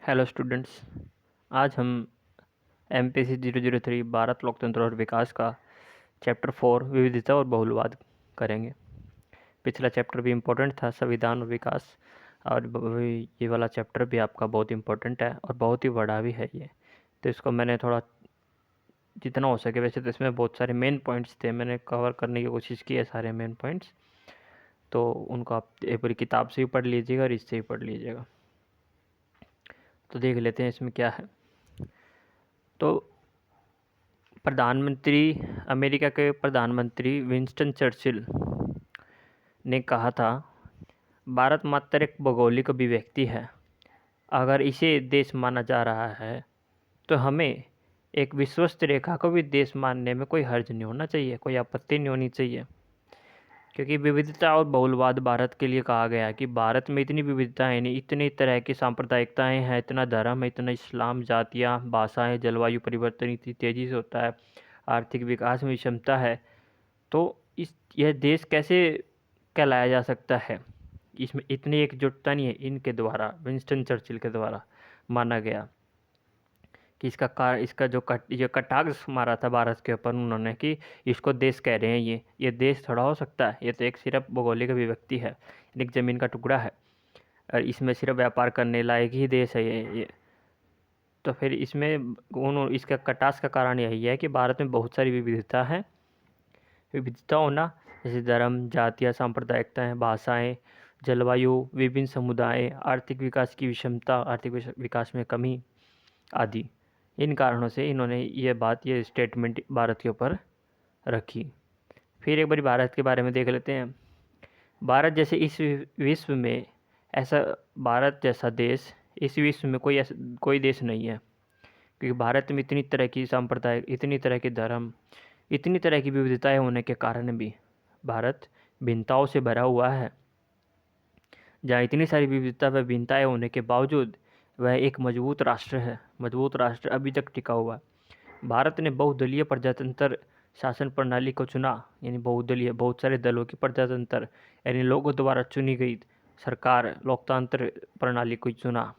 Hello students. आज हम MPC 003 Bharat लोकतंत्र और विकास का चैप्टर 4 विविधता और बहुलवाद करेंगे। पिछला चैप्टर भी इम्पोर्टेंट था, संविधान और विकास, और ये वाला चैप्टर भी आपका बहुत इम्पोर्टेंट है और बहुत ही बड़ा भी है ये। तो इसको मैंने थोड़ा जितना हो सके, वैसे तो इसमें बहुत सारे मेन पॉइंट्स थे, मैंने कवर करने की कोशिश की है सारे मेन पॉइंट्स। तो उनको आप एक पूरी किताब से भी पढ़ लीजिएगा और इससे भी पढ़ लीजिएगा। तो देख लेते हैं इसमें क्या है। तो अमेरिका के प्रधानमंत्री विंस्टन चर्चिल ने कहा था, भारत मात्र एक भौगोलिक अभिव्यक्ति है। अगर इसे देश माना जा रहा है तो हमें एक विश्वस्त रेखा को भी देश मानने में कोई हर्ज नहीं होना चाहिए, कोई आपत्ति नहीं होनी चाहिए। क्योंकि विविधता और बहुलवाद भारत के लिए कहा गया है कि भारत में इतनी विविधताएं नहीं, इतनी तरह की सांप्रदायिकताएं हैं, इतना धर्म है, इतना इस्लाम, जातियाँ, भाषाएं, जलवायु परिवर्तन इतनी तेज़ी से होता है, आर्थिक विकास में विषमता है। तो यह देश कैसे कहलाया जा सकता है? इसमें इतनी एकजुटता नहीं है। इनके द्वारा, विंस्टन चर्चिल के द्वारा माना गया कि इसका जो ये कटाक्ष मारा था भारत के ऊपर उन्होंने, कि इसको देश कह रहे हैं, ये देश थोड़ा हो सकता है, ये तो एक सिर्फ भौगोलिक अभिव्यक्ति है, एक ज़मीन का टुकड़ा है, और इसमें सिर्फ व्यापार करने लायक ही देश है ये। तो फिर इसका कटाक्ष का कारण यही है कि भारत में बहुत सारी विविधता है। विविधता होना जैसे धर्म, जातियाँ, सांप्रदायिकताएँ, भाषाएं, जलवायु, विभिन्न समुदाय, आर्थिक विकास की विषमता, आर्थिक विकास में कमी आदि, इन कारणों से इन्होंने ये स्टेटमेंट भारत के ऊपर रखी। फिर एक बार भारत के बारे में देख लेते हैं। भारत जैसे इस विश्व में भारत जैसा देश इस विश्व में कोई देश नहीं है, क्योंकि भारत में इतनी तरह की सांप्रदाय, इतनी तरह के धर्म, इतनी तरह की विविधताएं होने के कारण भी भारत भिन्नताओं से भरा हुआ है। जहाँ इतनी सारी विविधता व भिन्नताएं होने के बावजूद वह एक मजबूत राष्ट्र है। मजबूत राष्ट्र अभी तक टिका हुआ है। भारत ने बहुदलीय प्रजातंत्र शासन प्रणाली को चुना, यानी बहुदलीय, बहुत सारे दलों की प्रजातंत्र, यानी लोगों द्वारा चुनी गई सरकार, लोकतंत्र प्रणाली को चुना,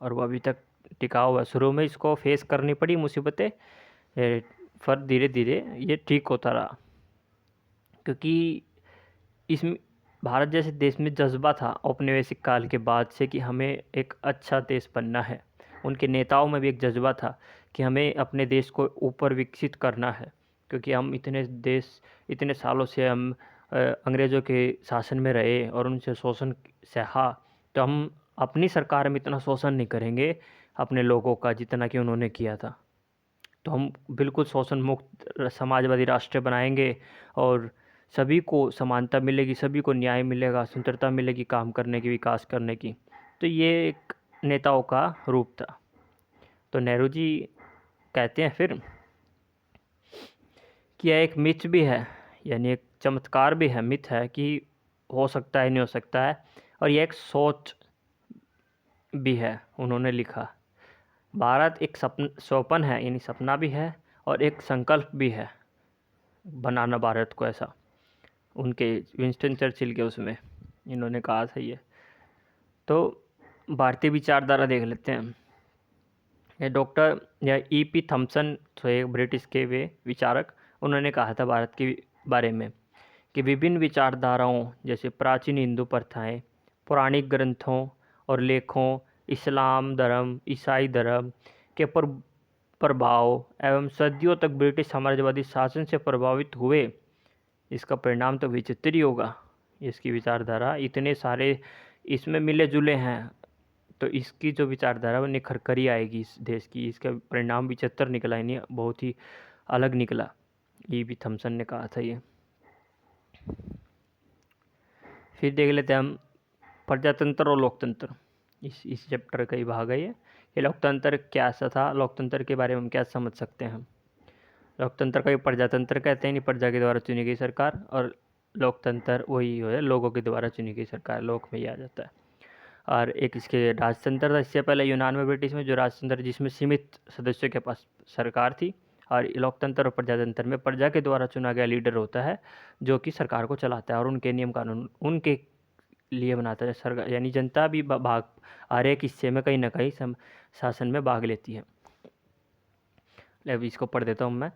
और वो अभी तक टिका हुआ। शुरू में इसको फेस करनी पड़ी मुसीबतें, पर धीरे धीरे ये ठीक होता रहा, क्योंकि इसमें भारत जैसे देश में जज्बा था औपनिवेशिक काल के बाद से कि हमें एक अच्छा देश बनना है। उनके नेताओं में भी एक जज्बा था कि हमें अपने देश को ऊपर विकसित करना है, क्योंकि हम इतने सालों से हम अंग्रेज़ों के शासन में रहे और उनसे शोषण सहा। तो हम अपनी सरकार में इतना शोषण नहीं करेंगे अपने लोगों का जितना कि उन्होंने किया था। तो हम बिल्कुल शोषण मुक्त समाजवादी राष्ट्र बनाएंगे, और सभी को समानता मिलेगी, सभी को न्याय मिलेगा, स्वतंत्रता मिलेगी काम करने की, विकास करने की। तो ये एक नेताओं का रूप था। तो नेहरू जी कहते हैं फिर कि यह एक मिथ भी है, यानी एक चमत्कार भी है, मिथ है कि हो सकता है, नहीं हो सकता है, और यह एक सोच भी है। उन्होंने लिखा, भारत एक स्वप्न है, यानी सपना भी है, और एक संकल्प भी है बनाना भारत को ऐसा। उनके विंस्टन चर्चिल के उसमें इन्होंने कहा था ये। तो भारतीय विचारधारा देख लेते हैं। ये डॉक्टर या E.P. थॉम्सन थे, एक ब्रिटिश के वे विचारक। उन्होंने कहा था भारत के बारे में कि विभिन्न विचारधाराओं जैसे प्राचीन हिंदू प्रथाएं, पौराणिक ग्रंथों और लेखों, इस्लाम धर्म, ईसाई धर्म के प्रभाव एवं सदियों तक ब्रिटिश साम्राज्यवादी शासन से प्रभावित हुए। इसका परिणाम तो विचित्र ही होगा। इसकी विचारधारा इतने सारे इसमें मिले जुले हैं, तो इसकी जो विचारधारा वो निखर कर ही आएगी इस देश की। इसका परिणाम विचित्र निकला, नहीं बहुत ही अलग निकला। E.P. थॉम्सन ने कहा था ये। फिर देख लेते हैं हम प्रजातंत्र और लोकतंत्र। इस चैप्टर का ही भाग है ये लोकतंत्र क्या सा था, लोकतंत्र के बारे में हम क्या समझ सकते हैं हम। लोकतंत्र का ये प्रजातंत्र कहते हैं, नहीं, प्रजा के द्वारा चुनी गई सरकार, और लोकतंत्र वही है, लोगों के द्वारा चुनी गई सरकार, लोक में ही आ जाता है। और एक इसके राजतंत्र था, इससे पहले यूनान में, ब्रिटिश में, जो राजतंत्र जिसमें सीमित सदस्यों के पास सरकार थी। और लोकतंत्र और प्रजातंत्र में प्रजा के द्वारा चुना गया लीडर होता है जो कि सरकार को चलाता है, और उनके नियम कानून, उनके लिए बनाता है सरकार, यानी जनता भी भाग हर एक हिस्से में कहीं ना कहीं शासन में भाग लेती है। अब इसको पढ़ देता हूँ मैं।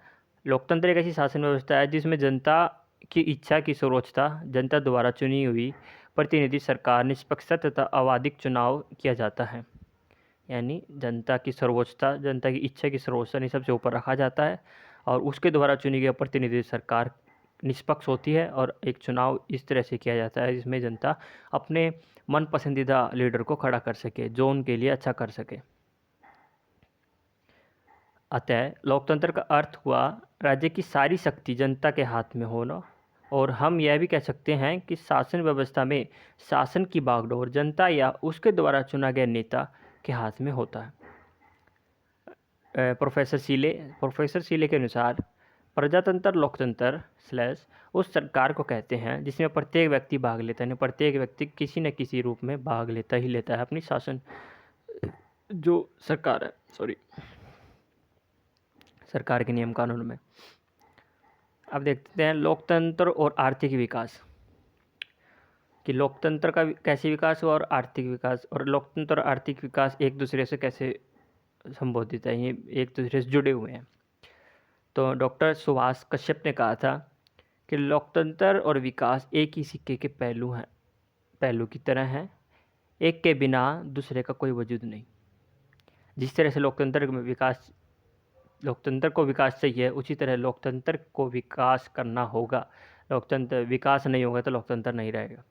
लोकतंत्र एक ऐसी शासन व्यवस्था है जिसमें जनता की इच्छा की सर्वोच्चता, जनता द्वारा चुनी हुई प्रतिनिधि सरकार, निष्पक्षता तथा अबाधित चुनाव किया जाता है। यानी जनता की सर्वोच्चता, जनता की इच्छा की सर्वोच्चता ने सबसे ऊपर रखा जाता है और उसके द्वारा चुनी गई प्रतिनिधि सरकार निष्पक्ष होती है और एक चुनाव इस तरह से किया जाता है जिसमें जनता अपने मन पसंदीदा लीडर को खड़ा कर सके जो उनके लिए अच्छा कर सके। अतः लोकतंत्र का अर्थ हुआ राज्य की सारी शक्ति जनता के हाथ में होना, और हम यह भी कह सकते हैं कि शासन व्यवस्था में शासन की बागडोर जनता या उसके द्वारा चुना गया नेता के हाथ में होता है। प्रोफेसर सीले के अनुसार प्रजातंत्र लोकतंत्र स्लैश उस सरकार को कहते हैं जिसमें प्रत्येक व्यक्ति भाग लेता है, प्रत्येक व्यक्ति किसी न किसी रूप में भाग लेता ही लेता है अपनी शासन जो सरकार है सरकार के नियम कानून में। अब देखते हैं लोकतंत्र और आर्थिक विकास कि लोकतंत्र का कैसे विकास हुआ और आर्थिक विकास, और लोकतंत्र और आर्थिक विकास एक दूसरे से कैसे संबोधित है, ये एक दूसरे से जुड़े हुए हैं। तो डॉक्टर सुभाष कश्यप ने कहा था कि लोकतंत्र और विकास एक ही सिक्के के पहलू की तरह हैं, एक के बिना दूसरे का कोई वजूद नहीं। जिस तरह से लोकतंत्र को विकास चाहिए, उसी तरह लोकतंत्र को विकास करना होगा। लोकतंत्र विकास नहीं होगा तो लोकतंत्र नहीं रहेगा।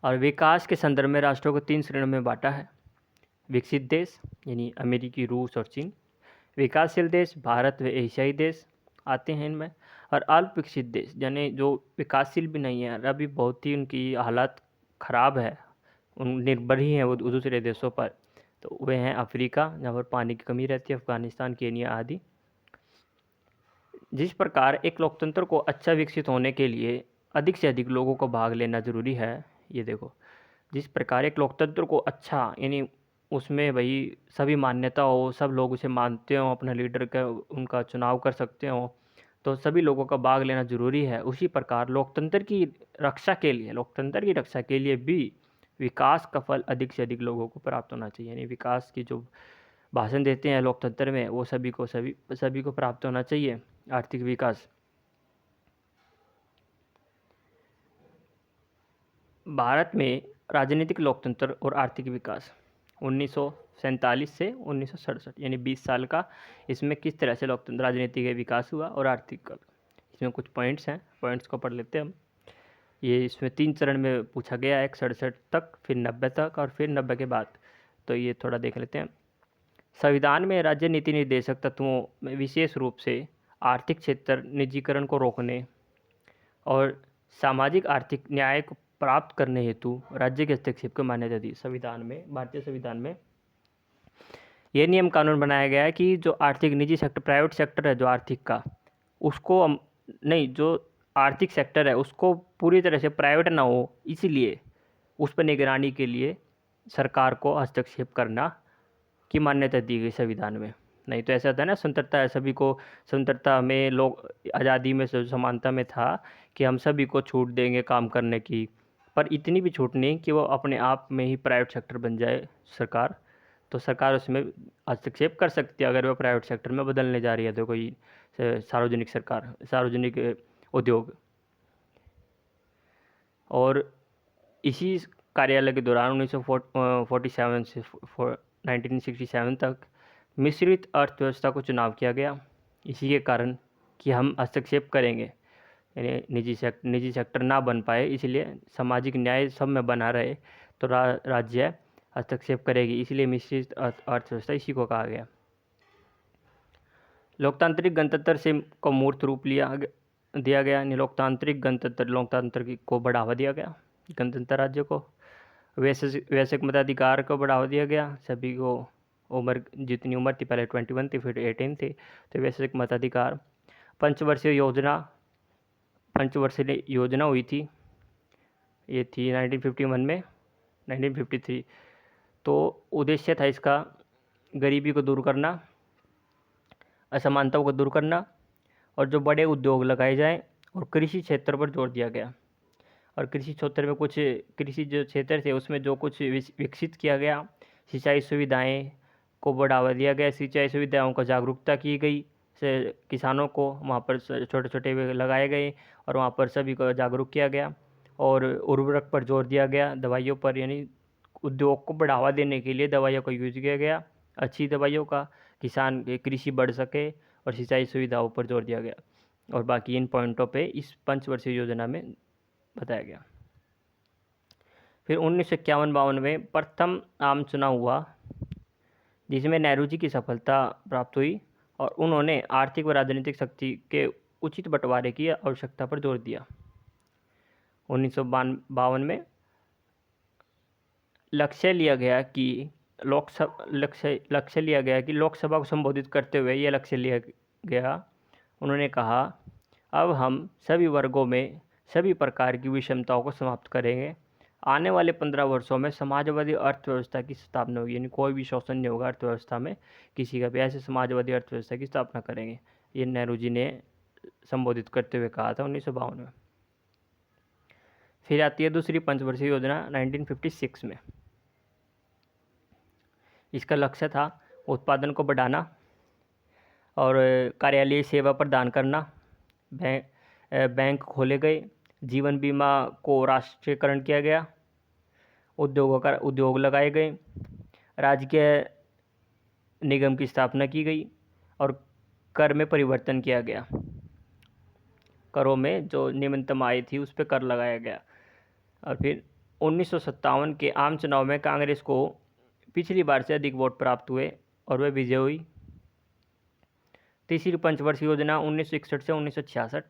और विकास के संदर्भ में राष्ट्रों को 3 श्रेणियों में बांटा है। विकसित देश यानी अमेरिकी, रूस और चीन, विकासशील देश भारत व एशियाई देश आते हैं इनमें, और अल्प विकसित देश यानी जो विकासशील भी नहीं है, अभी बहुत ही उनकी हालत ख़राब है, उन निर्भर ही हैं वो दूसरे देशों पर, तो वे हैं अफ्रीका जहाँ पर पानी की कमी रहती है, अफगानिस्तान, केनिया आदि। जिस प्रकार एक लोकतंत्र को अच्छा विकसित होने के लिए अधिक से अधिक लोगों को भाग लेना ज़रूरी है, ये देखो, जिस प्रकार एक लोकतंत्र को अच्छा यानी उसमें भाई सभी मान्यता हो, सब लोग उसे मानते हों, अपना लीडर का उनका चुनाव कर सकते हों, तो सभी लोगों का भाग लेना ज़रूरी है। उसी प्रकार लोकतंत्र की रक्षा के लिए भी विकास का फल अधिक से अधिक लोगों को प्राप्त होना चाहिए। यानी विकास की जो भाषण देते हैं लोकतंत्र में वो सभी को प्राप्त होना चाहिए। आर्थिक विकास, भारत में राजनीतिक लोकतंत्र और आर्थिक विकास 1947 से 1967 यानी 20 साल का इसमें किस तरह से लोकतंत्र राजनीति का विकास हुआ और आर्थिक का। इसमें कुछ पॉइंट्स हैं, पॉइंट्स को पढ़ लेते हैं हम। ये इसमें 3 चरण में पूछा गया है, 67 तक, फिर 90 तक और फिर 90 के बाद। तो ये थोड़ा देख लेते हैं। संविधान में राज्य नीति निर्देशक तत्वों में विशेष रूप से आर्थिक क्षेत्र निजीकरण को रोकने और सामाजिक आर्थिक न्याय को प्राप्त करने हेतु राज्य के हस्तक्षेप को मान्यता दी। संविधान में, भारतीय संविधान में ये नियम कानून बनाया गया है कि जो आर्थिक निजी सेक्टर, प्राइवेट सेक्टर है जो आर्थिक का, उसको नहीं, जो आर्थिक सेक्टर है उसको पूरी तरह से प्राइवेट ना हो, इसीलिए उस पर निगरानी के लिए सरकार को हस्तक्षेप करना की मान्यता दी गई संविधान में। नहीं तो ऐसा था ना, स्वतंत्रता है सभी को, स्वतंत्रता में लोग आज़ादी में समानता में था कि हम सभी को छूट देंगे काम करने की, पर इतनी भी छूट नहीं कि वो अपने आप में ही प्राइवेट सेक्टर बन जाए सरकार। तो सरकार उसमें हस्तक्षेप कर सकती है अगर वो प्राइवेट सेक्टर में बदलने जा रही है, तो कोई सार्वजनिक उद्योग। और इसी कार्यालय के दौरान 1947 से 1967 तक मिश्रित अर्थव्यवस्था को चुनाव किया गया, इसी के कारण कि हम हस्तक्षेप करेंगे, यानी निजी सेक्टर ना बन पाए, इसलिए सामाजिक न्याय सब में बना रहे, तो राज्य हस्तक्षेप करेगी, इसलिए मिश्रित अर्थव्यवस्था इसी को कहा गया। लोकतांत्रिक गणतंत्र से को मूर्त रूप दिया गया, यानी लोकतंत्र को बढ़ावा दिया गया, गणतंत्र राज्य को। वैश्विक मताधिकार को बढ़ावा दिया गया, सभी को उम्र, जितनी उम्र थी पहले 21 थी फिर 18 थी, तो वैश्विक मताधिकार। पंचवर्षीय योजना हुई थी, ये थी 1951 में, 1953। तो उद्देश्य था इसका गरीबी को दूर करना, असमानताओं को दूर करना, और जो बड़े उद्योग लगाए जाएं, और कृषि क्षेत्र पर जोर दिया गया। और कृषि क्षेत्र में कुछ कृषि जो क्षेत्र थे उसमें जो कुछ विकसित किया गया, सिंचाई सुविधाएं को बढ़ावा दिया गया, सिंचाई सुविधाओं को जागरूकता की गई, से किसानों को वहाँ पर छोटे छोटे वे लगाए गए और वहाँ पर सभी को जागरूक किया गया, और उर्वरक पर जोर दिया गया, दवाइयों पर, यानी उद्योग को बढ़ावा देने के लिए दवाइयों का यूज किया गया, अच्छी दवाइयों का, किसान कृषि बढ़ सके, और सिंचाई सुविधाओं पर जोर दिया गया। और बाकी इन पॉइंटों पे इस पंचवर्षीय योजना में बताया गया। फिर 1951-52 में प्रथम आम चुनाव हुआ, जिसमें नेहरू जी की सफलता प्राप्त हुई और उन्होंने आर्थिक व राजनीतिक शक्ति के उचित बंटवारे की आवश्यकता पर जोर दिया। 1952 में लक्ष्य लिया गया कि लोकसभा को संबोधित करते हुए यह लक्ष्य लिया गया, उन्होंने कहा, अब हम सभी वर्गों में सभी प्रकार की विषमताओं को समाप्त करेंगे। आने वाले 15 वर्षों में समाजवादी अर्थव्यवस्था की स्थापना होगी, यानी कोई भी शोषण नहीं होगा अर्थव्यवस्था में किसी का भी, ऐसे समाजवादी अर्थव्यवस्था की स्थापना करेंगे। ये नेहरू जी ने संबोधित करते हुए कहा था 1952 में। फिर आती है दूसरी पंचवर्षीय योजना 1956 में। इसका लक्ष्य था उत्पादन को बढ़ाना और कार्यालयीय सेवा प्रदान करना। बैंक खोले गए, जीवन बीमा को राष्ट्रीयकरण किया गया, उद्योग लगाए गए, राजकीय निगम की स्थापना की गई और कर में परिवर्तन किया गया। करों में जो न्यूनतम आय थी उस पर कर लगाया गया। और फिर 1957 के आम चुनाव में कांग्रेस को पिछली बार से अधिक वोट प्राप्त हुए और वह विजय हुई। तीसरी पंचवर्षीय योजना 1961 से 1966,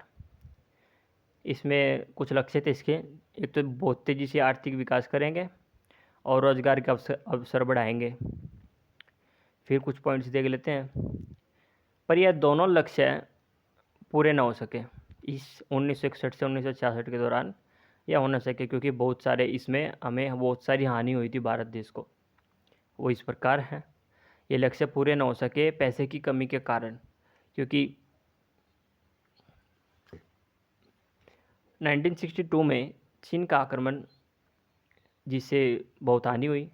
इसमें कुछ लक्ष्य थे इसके। एक तो बहुत तेज़ी से आर्थिक विकास करेंगे और रोजगार के अवसर बढ़ाएंगे। फिर कुछ पॉइंट्स देख लेते हैं। पर यह दोनों लक्ष्य पूरे ना हो सके इस 1961 से 1966 के दौरान, यह हो ना सके क्योंकि बहुत सारे इसमें हमें बहुत सारी हानि हुई थी भारत देश को। वो इस प्रकार है, ये लक्ष्य पूरे ना हो सके पैसे की कमी के कारण, क्योंकि 1962 में चीन का आक्रमण जिससे बहुत हानि हुई।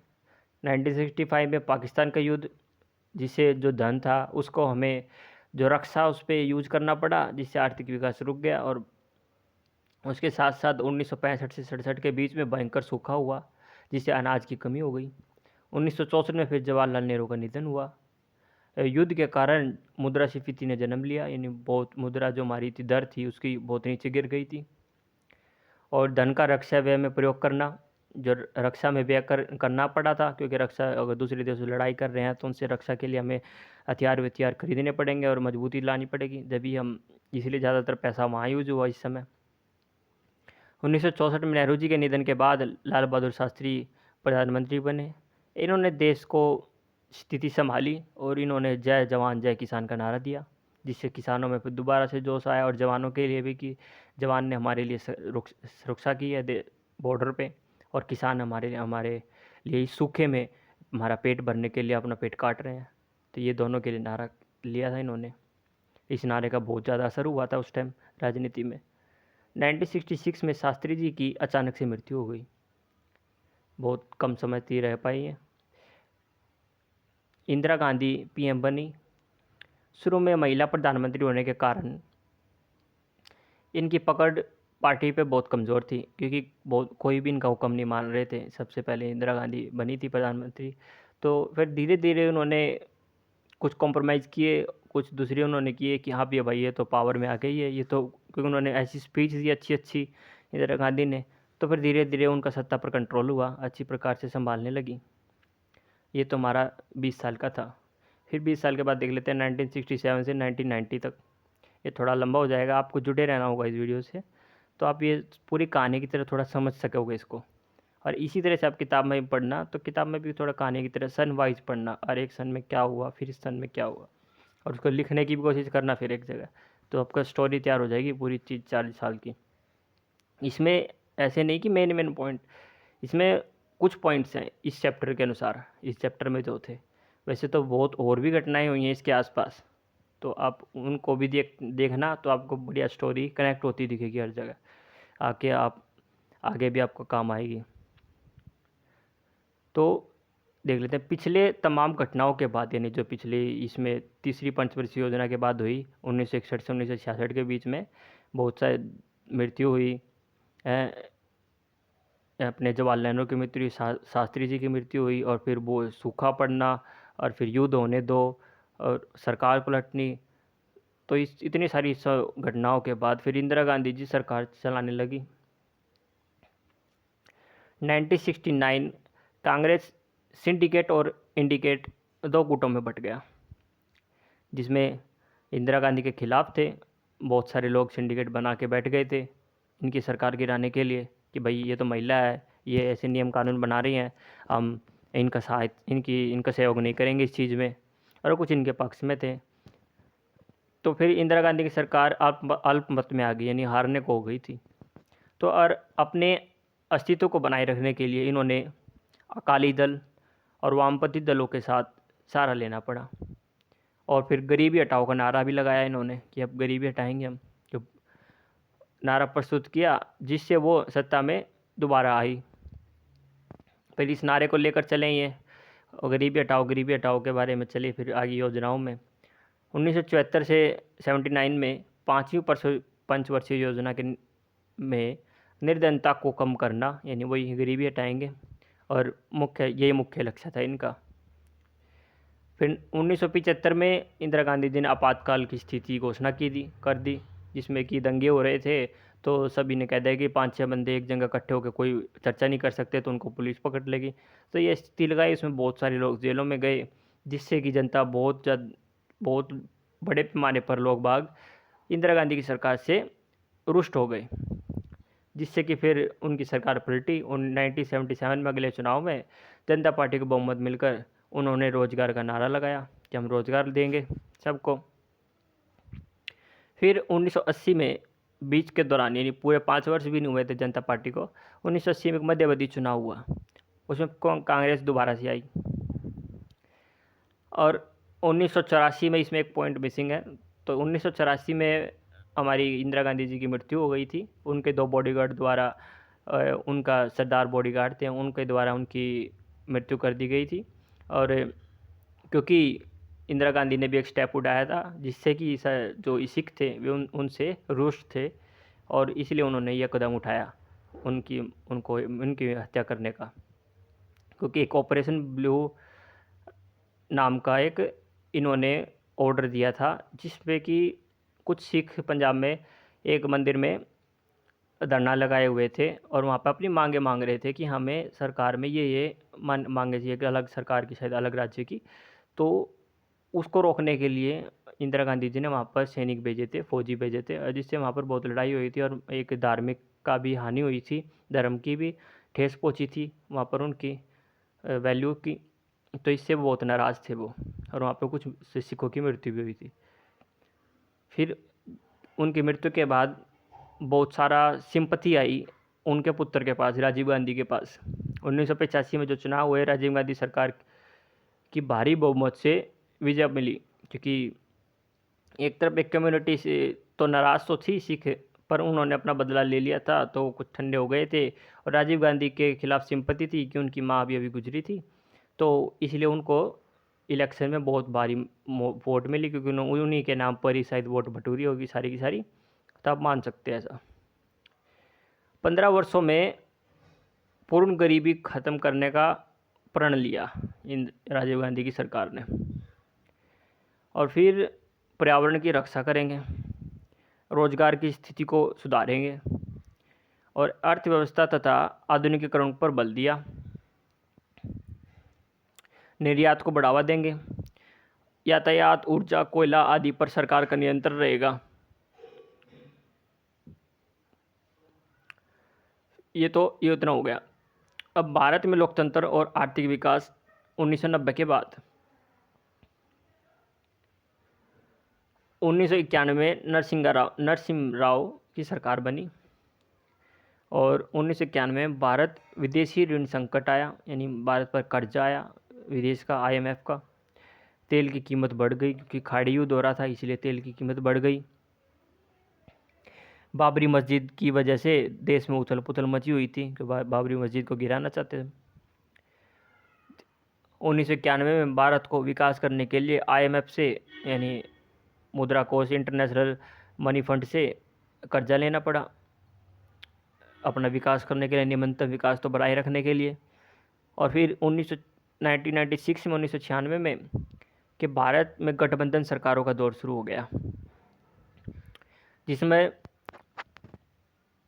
1965 में पाकिस्तान का युद्ध, जिससे जो धन था उसको हमें जो रक्षा उस पर यूज करना पड़ा, जिससे आर्थिक विकास रुक गया। और उसके साथ साथ 1965 से 67 के बीच में भयंकर सूखा हुआ, जिससे अनाज की कमी हो गई। 1964 में फिर जवाहरलाल नेहरू का निधन हुआ। युद्ध के कारण मुद्रास्फीति ने जन्म लिया, यानी बहुत मुद्रा जो हमारी थी दर थी उसकी बहुत नीचे गिर गई थी। और धन का रक्षा व्यय में प्रयोग करना, जो रक्षा में व्यय करना पड़ा था, क्योंकि रक्षा अगर दूसरे देशों से लड़ाई कर रहे हैं तो उनसे रक्षा के लिए हमें हथियार खरीदने पड़ेंगे और मजबूती लानी पड़ेगी, जब हम, इसलिए ज़्यादातर पैसा वहाँ यूज हुआ इस समय। 1964 में नेहरू जी के निधन के बाद लाल बहादुर शास्त्री प्रधानमंत्री बने। इन्होंने देश को स्थिति संभाली और इन्होंने जय जवान जय किसान का नारा दिया, जिससे किसानों में फिर दोबारा से जोश आया और जवानों के लिए भी कि जवान ने हमारे लिए सुरक्षा की है बॉर्डर पे, और किसान हमारे लिए सूखे में हमारा पेट भरने के लिए अपना पेट काट रहे हैं। तो ये दोनों के लिए नारा लिया था इन्होंने। इस नारे का बहुत ज़्यादा असर हुआ था उस टाइम राजनीति में। 1966 में शास्त्री जी की अचानक से मृत्यु हो गई, बहुत कम समय तक रह पाई है। इंदिरा गांधी पीएम बनी। शुरू में महिला प्रधानमंत्री होने के कारण इनकी पकड़ पार्टी पे बहुत कमज़ोर थी, क्योंकि बहुत कोई भी इनका हुक्म नहीं मान रहे थे। सबसे पहले इंदिरा गांधी बनी थी प्रधानमंत्री, तो फिर धीरे धीरे उन्होंने कुछ कॉम्प्रोमाइज़ किए, कुछ दूसरे उन्होंने किए कि हाँ भैया भाई ये तो पावर में आ गई है, ये तो, क्योंकि उन्होंने ऐसी स्पीच दी अच्छी अच्छी इंदिरा गांधी ने, तो फिर धीरे धीरे उनका सत्ता पर कंट्रोल हुआ, अच्छी प्रकार से संभालने लगी। ये तो हमारा 20 साल का था। फिर 20 साल के बाद देख लेते हैं 1967 से 1990 तक। ये थोड़ा लंबा हो जाएगा, आपको जुड़े रहना होगा इस वीडियो से, तो आप ये पूरी कहानी की तरह थोड़ा समझ सकोगे इसको। और इसी तरह से आप किताब में भी पढ़ना, तो किताब में भी थोड़ा कहानी की तरह सन वाइज पढ़ना, और एक सन में क्या हुआ, फिर इस सन में क्या हुआ, और उसको लिखने की भी कोशिश करना फिर एक जगह, तो आपका स्टोरी तैयार हो जाएगी पूरी चीज़ 40 साल की। इसमें ऐसे नहीं कि मेन पॉइंट, इसमें कुछ पॉइंट्स हैं इस चैप्टर के अनुसार, इस चैप्टर में जो थे। वैसे तो बहुत और भी घटनाएं हुई हैं इसके आसपास, तो आप उनको भी देखना, तो आपको बढ़िया स्टोरी कनेक्ट होती दिखेगी हर जगह। आके आप आगे भी आपको काम आएगी। तो देख लेते हैं पिछले तमाम घटनाओं के बाद, यानी जो पिछले इसमें तीसरी पंचवर्षीय योजना के बाद हुई 1961 से 1966 के बीच में बहुत सारी मृत्यु हुई। अपने जवाहरलाल नेहरू की मृत्यु हुई, शास्त्री जी की मृत्यु हुई, और फिर वो सूखा पड़ना, और फिर युद्ध होने दो, और सरकार पलटनी। तो इस इतनी सारी घटनाओं के बाद फिर इंदिरा गांधी जी सरकार चलाने लगी। 1969 कांग्रेस सिंडिकेट और इंडिकेट दो गुटों में बट गया, जिसमें इंदिरा गांधी के खिलाफ थे बहुत सारे लोग, सिंडिकेट बना के बैठ गए थे इनकी सरकार गिराने के लिए कि भाई ये तो महिला है, ये ऐसे नियम कानून बना रही हैं, हम इनका सहयोग नहीं करेंगे इस चीज़ में, और कुछ इनके पक्ष में थे। तो फिर इंदिरा गांधी की सरकार अल्पमत में आ गई, यानी हारने को हो गई थी। तो और अपने अस्तित्व को बनाए रखने के लिए इन्होंने अकाली दल और वामपंथी दलों के साथ सहारा लेना पड़ा, और फिर गरीबी हटाओ का नारा भी लगाया इन्होंने कि अब गरीबी हटाएंगे हम, जो नारा प्रस्तुत किया जिससे वो सत्ता में दोबारा आई। फिर इस नारे को लेकर चले ये, और गरीबी हटाओ के बारे में चले फिर आगे योजनाओं में। 1974 से 79 में पाँचवीं पंचवर्षीय योजना के में निर्धनता को कम करना, यानी वही गरीबी हटाएंगे, और यही मुख्य लक्ष्य था इनका। फिर 1975 में इंदिरा गांधी जी ने आपातकाल की स्थिति की घोषणा कर दी, जिसमें कि दंगे हो रहे थे, तो सभी ने कह दिया कि 5-6 बंदे एक जगह इकट्ठे होकर कोई चर्चा नहीं कर सकते, तो उनको पुलिस पकड़ लेगी। तो ये स्थिति लगाई, इसमें बहुत सारे लोग जेलों में गए, जिससे कि जनता बहुत बड़े पैमाने पर लोग बाग इंदिरा गांधी की सरकार से रुष्ट हो गए, जिससे कि फिर उनकी सरकार पलटी। 1977 में अगले चुनाव में जनता पार्टी को बहुमत मिलकर उन्होंने रोजगार का नारा लगाया कि हम रोजगार देंगे सबको। फिर 1980 में बीच के दौरान, यानी पूरे 5 वर्ष भी नहीं हुए थे जनता पार्टी को, 1980 में एक मध्यावधि चुनाव हुआ, उसमें कांग्रेस दोबारा से आई। और 1984 में, इसमें एक पॉइंट मिसिंग है, तो 1984 में हमारी इंदिरा गांधी जी की मृत्यु हो गई थी। उनके 2 बॉडीगार्ड द्वारा, उनका सरदार बॉडीगार्ड थे, उनके द्वारा उनकी मृत्यु कर दी गई थी। और क्योंकि इंदिरा गांधी ने भी एक स्टेप उठाया था जिससे कि जो सिख थे वे उनसे रुष्ट थे, और इसलिए उन्होंने यह कदम उठाया उनकी हत्या करने का। क्योंकि एक ऑपरेशन ब्लू नाम का एक इन्होंने ऑर्डर दिया था, जिस पे कि कुछ सिख पंजाब में एक मंदिर में धरना लगाए हुए थे, और वहाँ पर अपनी मांगे मांग रहे थे कि हमें सरकार में ये मांगे चाहिए कि अलग सरकार की, शायद अलग राज्य की। तो उसको रोकने के लिए इंदिरा गांधी जी ने वहाँ पर सैनिक भेजे थे, फौजी भेजे थे, जिससे वहाँ पर बहुत लड़ाई हुई थी, और एक धार्मिक का भी हानि हुई थी, धर्म की भी ठेस पहुँची थी वहाँ पर उनकी वैल्यू की। तो इससे वो बहुत नाराज़ थे वो, और वहाँ पर कुछ सिखों की मृत्यु भी हुई थी। फिर उनकी मृत्यु के बाद बहुत सारा सिंपथी आई उनके पुत्र के पास, राजीव गांधी के पास। 1985 में जो चुनाव हुए, राजीव गांधी सरकार की भारी बहुमत से विजय मिली, क्योंकि एक तरफ एक कम्युनिटी से तो नाराज़ तो थी सिख, पर उन्होंने अपना बदला ले लिया था, तो कुछ ठंडे हो गए थे। और राजीव गांधी के खिलाफ सिंपथी थी कि उनकी माँ अभी गुजरी थी, तो इसलिए उनको इलेक्शन में बहुत भारी वोट मिली, क्योंकि उन्हीं के नाम पर ही शायद वोट बटोरी होगी सारी की सारी, तो आप मान सकते हैं ऐसा। 15 वर्षों में पूर्ण गरीबी ख़त्म करने का प्रण लिया इन राजीव गांधी की सरकार ने, और फिर पर्यावरण की रक्षा करेंगे, रोजगार की स्थिति को सुधारेंगे, और अर्थव्यवस्था तथा आधुनिकीकरण पर बल दिया। निर्यात को बढ़ावा देंगे, यातायात, ऊर्जा, कोयला आदि पर सरकार का नियंत्रण रहेगा। ये उतना हो गया। अब भारत में लोकतंत्र और आर्थिक विकास 1990 के बाद 1991 में नरसिम्हा राव की सरकार बनी, और 1991 में भारत विदेशी ऋण संकट आया, यानी भारत पर कर्जा आया विदेश का, IMF का। तेल की कीमत बढ़ गई, क्योंकि खाड़ी युद्ध हो रहा था, इसलिए तेल की कीमत बढ़ गई। बाबरी मस्जिद की वजह से देश में उथल पुथल मची हुई थी कि बाबरी मस्जिद को गिराना चाहते थे। 1991 में भारत को विकास करने के लिए IMF से यानी मुद्रा कोष इंटरनेशनल मनी फंड से कर्जा लेना पड़ा अपना विकास करने के लिए, निरंतर विकास तो बनाए रखने के लिए। और फिर 1996 में 1996 में कि भारत में गठबंधन सरकारों का दौर शुरू हो गया, जिसमें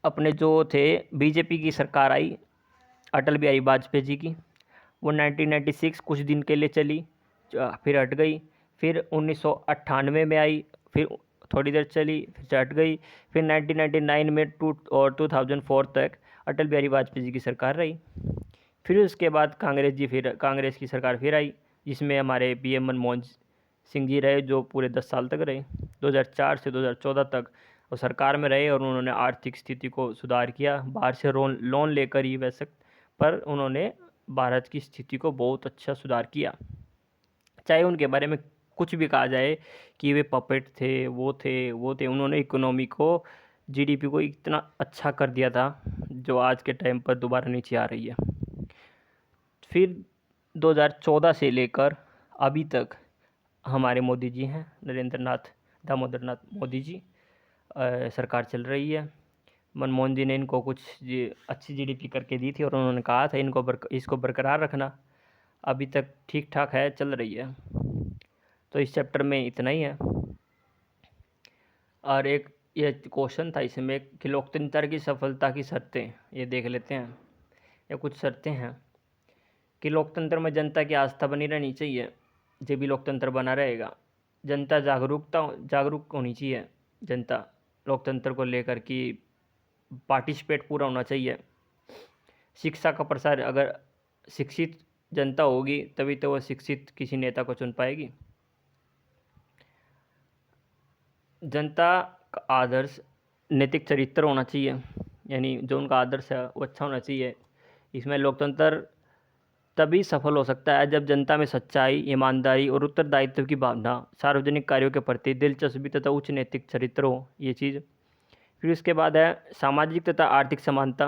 अपने जो थे बीजेपी की सरकार आई अटल बिहारी वाजपेयी जी की, वो 1996 कुछ दिन के लिए चली, फिर हट गई। फिर 1998 में आई, फिर थोड़ी देर चली, फिर हट गई। फिर 1999 में 2004 तक अटल बिहारी वाजपेयी जी की सरकार रही। फिर उसके बाद कांग्रेस की सरकार फिर आई, जिसमें हमारे PM मनमोहन सिंह जी रहे, जो पूरे 10 साल तक रहे, 2004 से 2014 तक वो सरकार में रहे। और उन्होंने आर्थिक स्थिति को सुधार किया, बाहर से लोन लेकर ही वैसे, पर उन्होंने भारत की स्थिति को बहुत अच्छा सुधार किया। चाहे उनके बारे में कुछ भी कहा जाए कि वे पपेट थे, वो थे, उन्होंने इकोनॉमी को, GDP को इतना अच्छा कर दिया था जो आज के टाइम पर दोबारा नीचे आ रही है। फिर 2014 से लेकर अभी तक हमारे मोदी जी हैं, नरेंद्र नाथ दामोदर नाथ मोदी जी, सरकार चल रही है। मनमोहन जी ने इनको कुछ अच्छी GDP करके दी थी और उन्होंने कहा था इसको बरकरार रखना। अभी तक ठीक ठाक है, चल रही है। तो इस चैप्टर में इतना ही है। और एक ये क्वेश्चन था इसमें कि लोकतंत्र की सफलता की शर्तें, ये देख लेते हैं। ये कुछ शर्तें हैं कि लोकतंत्र में जनता की आस्था बनी रहनी चाहिए, जब भी लोकतंत्र बना रहेगा। जनता जागरूक होनी चाहिए, जनता लोकतंत्र को लेकर कि पार्टिसिपेट पूरा होना चाहिए। शिक्षा का प्रसार, अगर शिक्षित जनता होगी तभी तो वह शिक्षित किसी नेता को चुन पाएगी। जनता का आदर्श नैतिक चरित्र होना चाहिए, यानी जो उनका आदर्श है वो अच्छा होना चाहिए। इसमें लोकतंत्र तभी सफल हो सकता है जब जनता में सच्चाई, ईमानदारी और उत्तरदायित्व की भावना, सार्वजनिक कार्यों के प्रति दिलचस्पी तथा उच्च नैतिक चरित्र हो, ये चीज़। फिर उसके बाद है सामाजिक तथा आर्थिक समानता।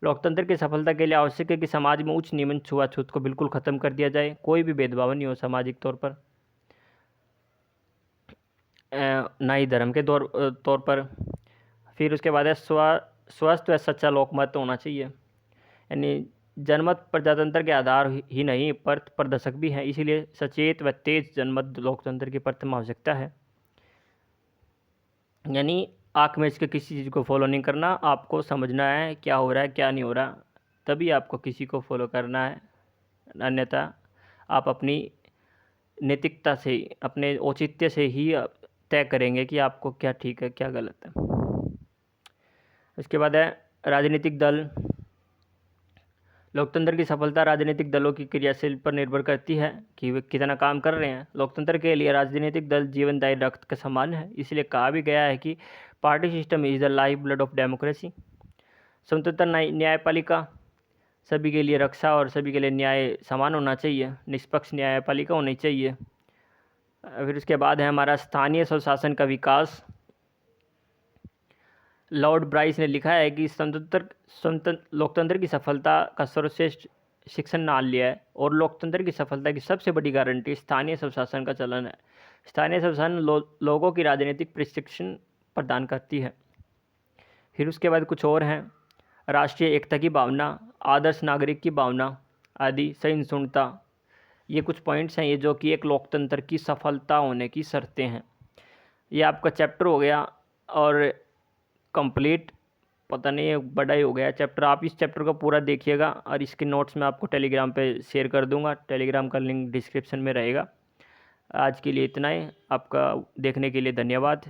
लोकतंत्र की सफलता के लिए आवश्यक है कि समाज में उच्च नीच छुआछूत को बिल्कुल ख़त्म कर दिया जाए, कोई भी भेदभाव नहीं हो सामाजिक तौर पर, ना ही धर्म के तौर पर। फिर उसके बाद है स्वस्थ व सच्चा लोकमत होना चाहिए, यानी जनमत प्रजातंत्र के आधार ही नहीं पर प्रदर्शक भी हैं, इसीलिए सचेत व तेज जनमत लोकतंत्र की प्रथम आवश्यकता है। यानी आँख में इसके किसी चीज़ को फॉलो नहीं करना, आपको समझना है क्या हो रहा है क्या नहीं हो रहा, तभी आपको किसी को फॉलो करना है। अन्यथा आप अपनी नैतिकता से, अपने औचित्य से ही तय करेंगे कि आपको क्या ठीक है क्या गलत है। उसके बाद है राजनीतिक दल। लोकतंत्र की सफलता राजनीतिक दलों की क्रियाशील पर निर्भर करती है कि वे कितना काम कर रहे हैं। लोकतंत्र के लिए राजनीतिक दल जीवनदायी रक्त के समान है, इसलिए कहा भी गया है कि party system is the life blood of democracy. स्वतंत्र न्यायपालिका, सभी के लिए रक्षा और सभी के लिए न्याय समान होना चाहिए, निष्पक्ष न्यायपालिका होनी चाहिए। फिर उसके बाद है हमारा स्थानीय स्वशासन का विकास। लॉर्ड ब्राइस ने लिखा है कि लोकतंत्र की सफलता का सर्वश्रेष्ठ शिक्षण नाल्य है और लोकतंत्र की सफलता की सबसे बड़ी गारंटी स्थानीय स्वशासन का चलन है। स्थानीय स्वशासन लोगों की राजनीतिक प्रशिक्षण प्रदान करती है। फिर उसके बाद कुछ और हैं, राष्ट्रीय एकता की भावना, आदर्श नागरिक की भावना आदि, सहिष्णुता, ये कुछ पॉइंट्स हैं ये जो कि एक लोकतंत्र की सफलता होने की शर्तें हैं। ये आपका चैप्टर हो गया और कंप्लीट, पता नहीं बड़ा ही हो गया चैप्टर। आप इस चैप्टर को पूरा देखिएगा और इसके नोट्स मैं आपको टेलीग्राम पे शेयर कर दूंगा, टेलीग्राम का लिंक डिस्क्रिप्शन में रहेगा। आज के लिए इतना ही, आपका देखने के लिए धन्यवाद।